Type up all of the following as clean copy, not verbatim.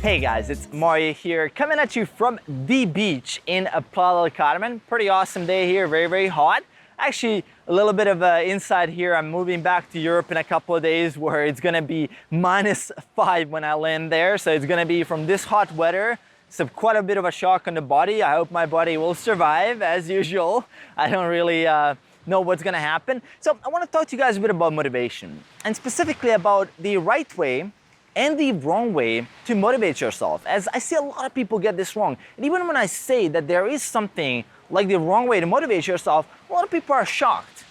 Hey guys, it's Mario here, coming at you from the beach in Playa del Carmen. Pretty awesome day here, very hot. Actually, a little bit of inside here. I'm moving back to Europe in a couple of days where it's gonna be -5 when I land there. So it's gonna be from this hot weather. So quite a bit of a shock on the body. I hope my body will survive as usual. I don't really know what's gonna happen. So I wanna talk to you guys a bit about motivation, and specifically about the right way and the wrong way to motivate yourself, as I see a lot of people get this wrong. And even when I say that there is something like the wrong way to motivate yourself, a lot of people are shocked,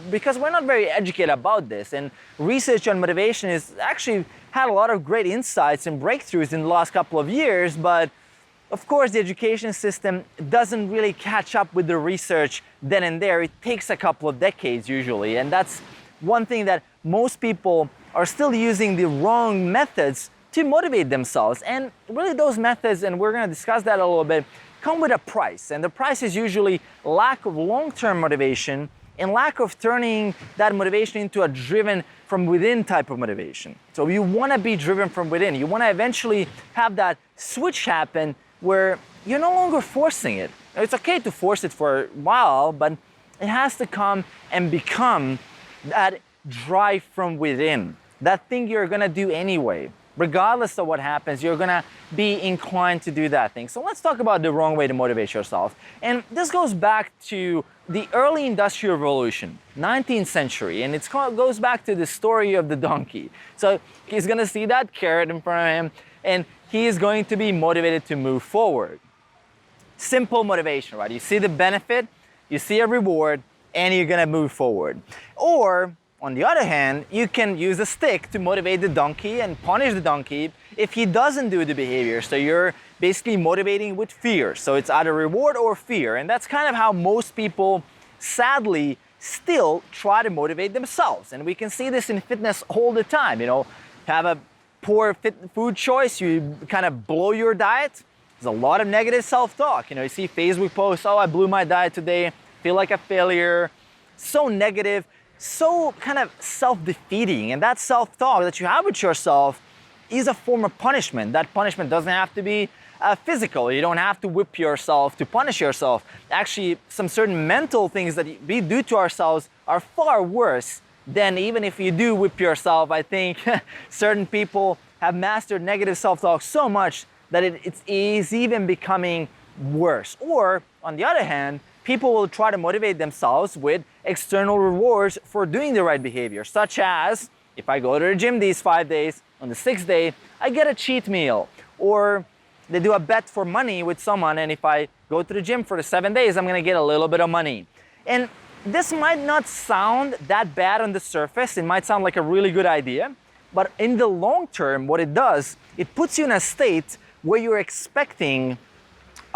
because we're not very educated about this. And research on motivation has actually had a lot of great insights and breakthroughs in the last couple of years, but of course the education system doesn't really catch up with the research then and there. It takes a couple of decades usually, and that's one thing, that most people are still using the wrong methods to motivate themselves. And really those methods, and we're gonna discuss that a little bit, come with a price. And the price is usually lack of long-term motivation and lack of turning that motivation into a driven from within type of motivation. So you wanna be driven from within. You wanna eventually have that switch happen where you're no longer forcing it. It's okay to force it for a while, but it has to come and become that drive from within. That thing you're gonna do anyway. Regardless of what happens, you're gonna be inclined to do that thing. So let's talk about the wrong way to motivate yourself. And this goes back to the early Industrial Revolution, 19th century, and it goes back to the story of the donkey. So he's gonna see that carrot in front of him, and he is going to be motivated to move forward. Simple motivation, right? You see the benefit, you see a reward, and you're gonna move forward. Or, on the other hand, you can use a stick to motivate the donkey and punish the donkey if he doesn't do the behavior. So you're basically motivating with fear. So it's either reward or fear. And that's kind of how most people, sadly, still try to motivate themselves. And we can see this in fitness all the time. Have a poor food choice, you kind of blow your diet. There's a lot of negative self-talk. You see Facebook posts, oh, I blew my diet today, feel like a failure. So negative. So kind of self-defeating, and that self-talk that you have with yourself is a form of punishment. That punishment doesn't have to be physical. You don't have to whip yourself to punish yourself. Actually, some certain mental things that we do to ourselves are far worse than even if you do whip yourself. I think certain people have mastered negative self-talk so much that it is even becoming worse. Or, on the other hand, people will try to motivate themselves with external rewards for doing the right behavior, such as, if I go to the gym these 5 days, on the 6th day, I get a cheat meal. Or they do a bet for money with someone, and if I go to the gym for the 7 days, I'm gonna get a little bit of money. And this might not sound that bad on the surface. It might sound like a really good idea, but in the long term, what it does, it puts you in a state where you're expecting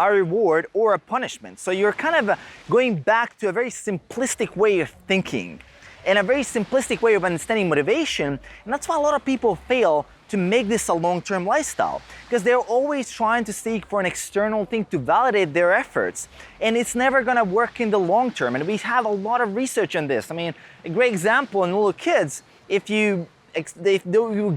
a reward or a punishment. So you're kind of going back to a very simplistic way of thinking and a very simplistic way of understanding motivation. And that's why a lot of people fail to make this a long-term lifestyle, because they're always trying to seek for an external thing to validate their efforts. And it's never gonna work in the long term. And we have a lot of research on this. I mean, a great example in little kids, if you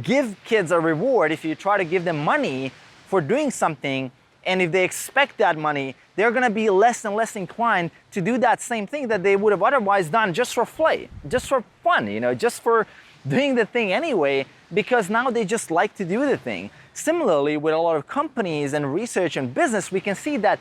give kids a reward, if you try to give them money for doing something, and if they expect that money, they're gonna be less and less inclined to do that same thing that they would have otherwise done just for play, just for fun, just for doing the thing anyway, because now they just like to do the thing. Similarly, with a lot of companies and research and business, we can see that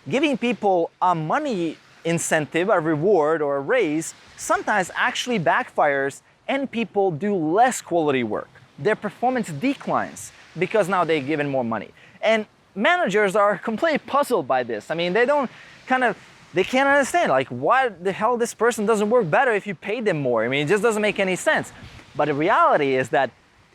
giving people a money incentive, a reward or a raise, sometimes actually backfires and people do less quality work. Their performance declines because now they're given more money. And managers are completely puzzled by this. I mean, they can't understand, like, why the hell this person doesn't work better if you pay them more. I mean, it just doesn't make any sense. But the reality is that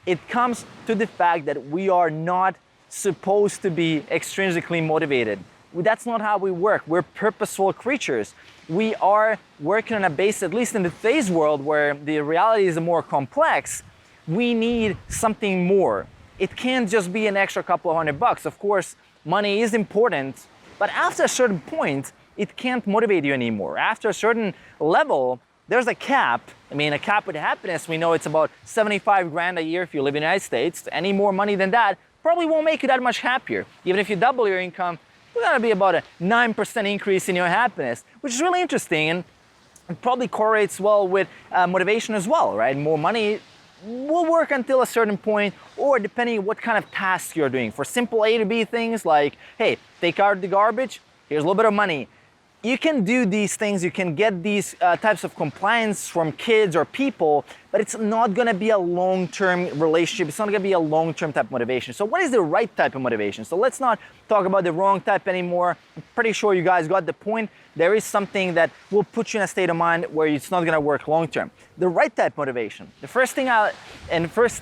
it comes to the fact that we are not supposed to be extrinsically motivated. That's not how we work. We're purposeful creatures. we are working on a base, at least in today's world where the reality is more complex, we need something more. It can't just be an extra couple of $100. Of course, money is important, but after a certain point, it can't motivate you anymore. After a certain level, there's a cap. I mean, a cap with happiness, we know it's about 75 grand a year if you live in the United States. Any more money than that probably won't make you that much happier. Even if you double your income, it's gonna be about a 9% increase in your happiness, which is really interesting, and it probably correlates well with motivation as well, right? More money will work until a certain point, or depending on what kind of tasks you're doing. For simple A to B things like, hey, take out the garbage, here's a little bit of money. You can do these things, you can get these types of compliance from kids or people, but it's not gonna be a long-term relationship. It's not gonna be a long-term type of motivation. So what is the right type of motivation? So let's not talk about the wrong type anymore. I'm pretty sure you guys got the point. There is something that will put you in a state of mind where it's not gonna work long-term. The right type of motivation. The first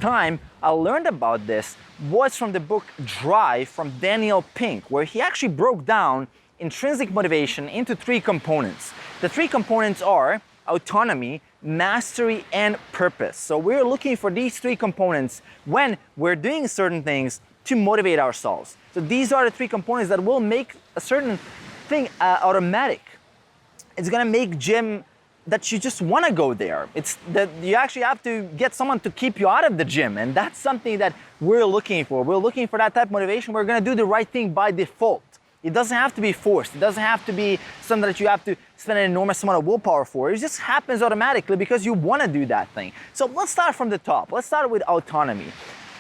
time I learned about this was from the book Drive from Daniel Pink, where he actually broke down intrinsic motivation into 3 components. The 3 components are autonomy, mastery, and purpose. So we're looking for these 3 components when we're doing certain things to motivate ourselves. So these are the 3 components that will make a certain thing automatic. It's gonna make gym that you just wanna go there. It's that you actually have to get someone to keep you out of the gym, and that's something that we're looking for. We're looking for that type of motivation. We're gonna do the right thing by default. It doesn't have to be forced. It doesn't have to be something that you have to spend an enormous amount of willpower for. It just happens automatically because you want to do that thing. So let's start from the top. Let's start with autonomy.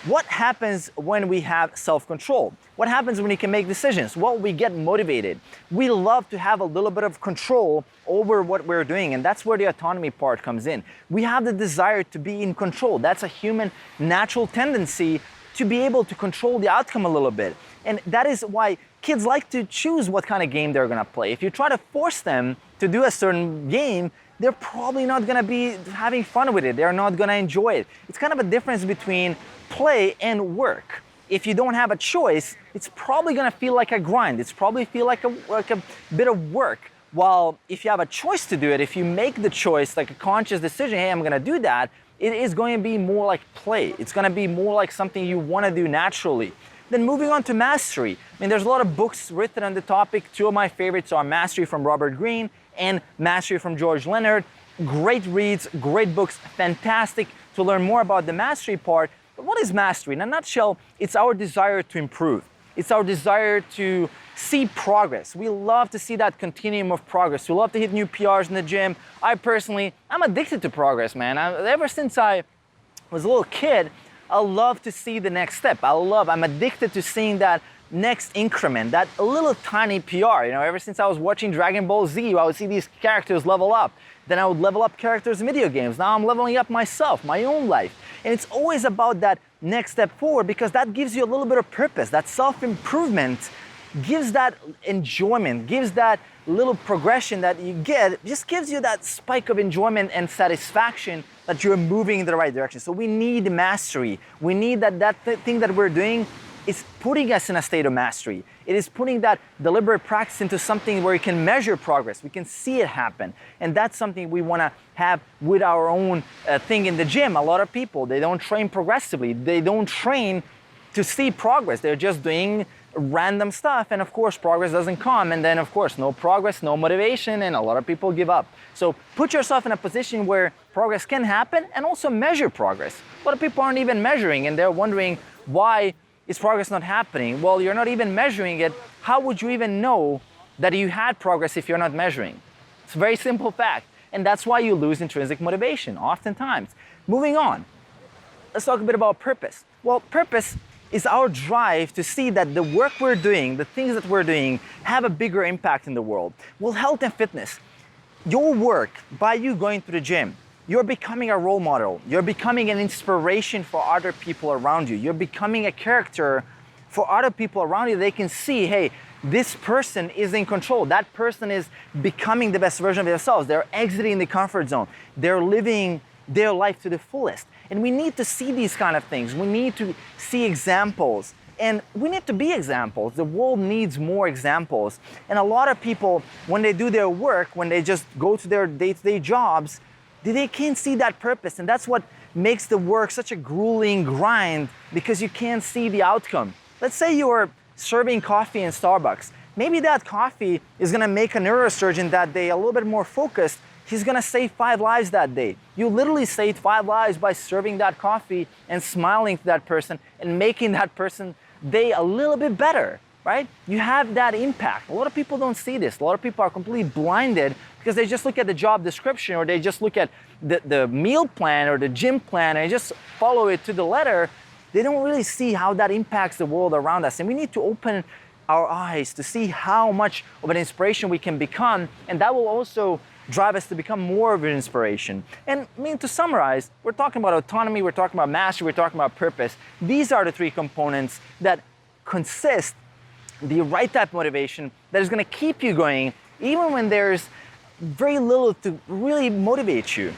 What happens when we have self-control? What happens when we can make decisions? Well, we get motivated. We love to have a little bit of control over what we're doing, and that's where the autonomy part comes in. We have the desire to be in control. That's a human natural tendency to be able to control the outcome a little bit. And that is why kids like to choose what kind of game they're gonna play. If you try to force them to do a certain game, they're probably not gonna be having fun with it. They're not gonna enjoy it. It's kind of a difference between play and work. If you don't have a choice, it's probably gonna feel like a grind. It's probably feel like a bit of work. While if you have a choice to do it, if you make the choice, like a conscious decision, hey, I'm gonna do that, it is going to be more like play. It's gonna be more like something you wanna do naturally. Then moving on to mastery. I mean, there's a lot of books written on the topic. 2 of my favorites are Mastery from Robert Greene and Mastery from George Leonard. Great reads, great books, fantastic to learn more about the mastery part. But what is mastery? In a nutshell, it's our desire to improve. It's our desire to see progress. We love to see that continuum of progress. We love to hit new PRs in the gym. I'm addicted to progress, man. Ever since I was a little kid, I love to see the next step. I'm addicted to seeing that next increment, that little tiny PR. You know, ever since I was watching Dragon Ball Z, I would see these characters level up. Then I would level up characters in video games. Now I'm leveling up myself, my own life. And it's always about that next step forward because that gives you a little bit of purpose. That self-improvement gives that enjoyment, gives that little progression that you get, just gives you that spike of enjoyment and satisfaction that you're moving in the right direction. So we need mastery. We need that thing that we're doing is putting us in a state of mastery. It is putting that deliberate practice into something where we can measure progress. We can see it happen. And that's something we want to have with our own thing in the gym. A lot of people, they don't train progressively. They don't train to see progress. They're just doing random stuff, and of course progress doesn't come, and then of course no progress, no motivation, and a lot of people give up. So put yourself in a position where progress can happen and also measure progress. A lot of people aren't even measuring, and they're wondering why is progress not happening. Well, you're not even measuring it. How would you even know that you had progress if you're not measuring? It's a very simple fact, and that's why you lose intrinsic motivation oftentimes. Moving on, let's talk a bit about purpose. Well, purpose is our drive to see that the work we're doing, the things that we're doing, have a bigger impact in the world. Well, health and fitness, your work, by you going to the gym, you're becoming a role model. You're becoming an inspiration for other people around you. You're becoming a character for other people around you. They can see, hey, this person is in control. That person is becoming the best version of themselves. They're exiting the comfort zone. They're living their life to the fullest. And we need to see these kind of things. We need to see examples And we need to be examples. The world needs more examples. And a lot of people, when they do their work, when they just go to their day-to-day jobs, they can't see that purpose. And that's what makes the work such a grueling grind, because you can't see the outcome. Let's say you're serving coffee in Starbucks. Maybe that coffee is gonna make a neurosurgeon that day a little bit more focused. He's gonna save 5 lives that day. You literally saved 5 lives by serving that coffee and smiling to that person and making that person's day a little bit better, right? You have that impact. A lot of people don't see this. A lot of people are completely blinded because they just look at the job description, or they just look at the meal plan or the gym plan and just follow it to the letter. They don't really see how that impacts the world around us. And we need to open our eyes to see how much of an inspiration we can become, and that will also drive us to become more of an inspiration. And I mean, to summarize, we're talking about autonomy, we're talking about mastery, we're talking about purpose. These are the 3 components that consist the right type of motivation that is gonna keep you going even when there's very little to really motivate you,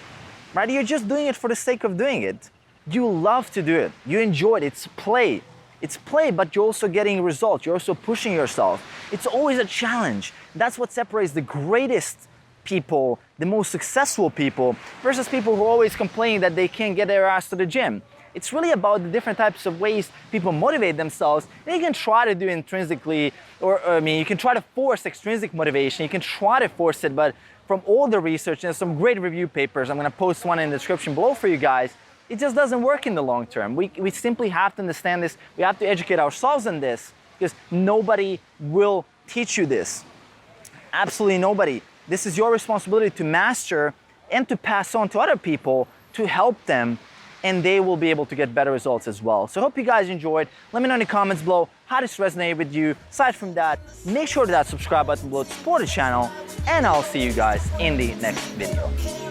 right? You're just doing it for the sake of doing it. You love to do it, you enjoy it, it's play. It's play, but you're also getting results, you're also pushing yourself. It's always a challenge. That's what separates the greatest people, the most successful people, versus people who always complain that they can't get their ass to the gym. It's really about the different types of ways people motivate themselves. And you can try to do intrinsically, or you can try to force extrinsic motivation. You can try to force it, but from all the research, and some great review papers, I'm gonna post one in the description below for you guys, it just doesn't work in the long term. We simply have to understand this. We have to educate ourselves on this, because nobody will teach you this. Absolutely nobody. This is your responsibility to master and to pass on to other people to help them, and they will be able to get better results as well. So I hope you guys enjoyed. Let me know in the comments below how this resonated with you. Aside from that, make sure that subscribe button below to support the channel, and I'll see you guys in the next video. Peace.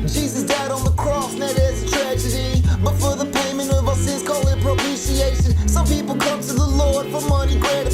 Jesus died on the cross, now there's a tragedy. But for the payment of our sins, call it propitiation. Some people come to the Lord for money, grant